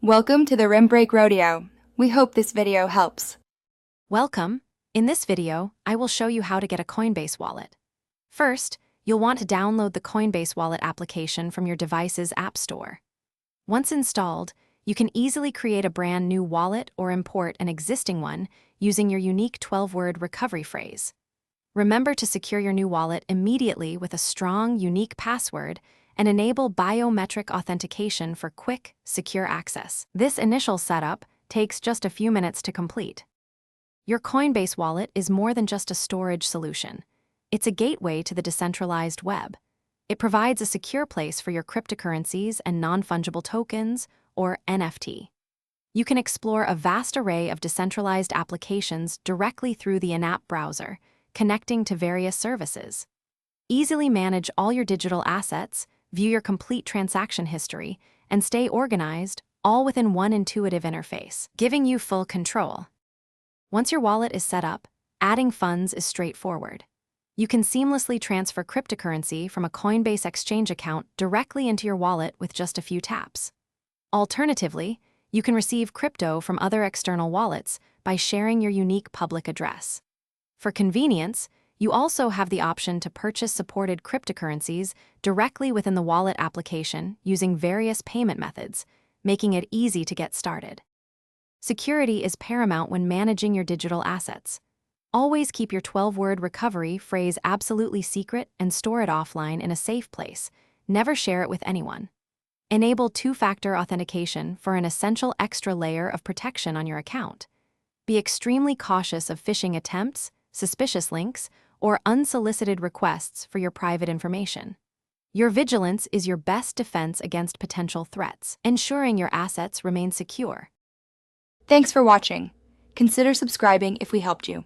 Welcome to the Rim Break Rodeo. We hope this video helps. Welcome. In this video, I will show you how to get a Coinbase wallet. First, you'll want to download the Coinbase wallet application from your device's app store. Once installed, you can easily create a brand new wallet or import an existing one using your unique 12-word recovery phrase. Remember to secure your new wallet immediately with a strong, unique password and enable biometric authentication for quick, secure access. This initial setup takes just a few minutes to complete. Your Coinbase wallet is more than just a storage solution. It's a gateway to the decentralized web. It provides a secure place for your cryptocurrencies and non-fungible tokens, or NFT. You can explore a vast array of decentralized applications directly through the in-app browser, connecting to various services. Easily manage all your digital assets, view your complete transaction history, and stay organized, all within one intuitive interface, giving you full control. Once your wallet is set up, adding funds is straightforward. You can seamlessly transfer cryptocurrency from a Coinbase exchange account directly into your wallet with just a few taps. Alternatively, you can receive crypto from other external wallets by sharing your unique public address. For convenience, you also have the option to purchase supported cryptocurrencies directly within the wallet application using various payment methods, making it easy to get started. Security is paramount when managing your digital assets. Always keep your 12-word recovery phrase absolutely secret and store it offline in a safe place. Never share it with anyone. Enable two-factor authentication for an essential extra layer of protection on your account. Be extremely cautious of phishing attempts, suspicious links, or unsolicited requests for your private information. Your vigilance is your best defense against potential threats, ensuring your assets remain secure. Thanks for watching. Consider subscribing if we helped you.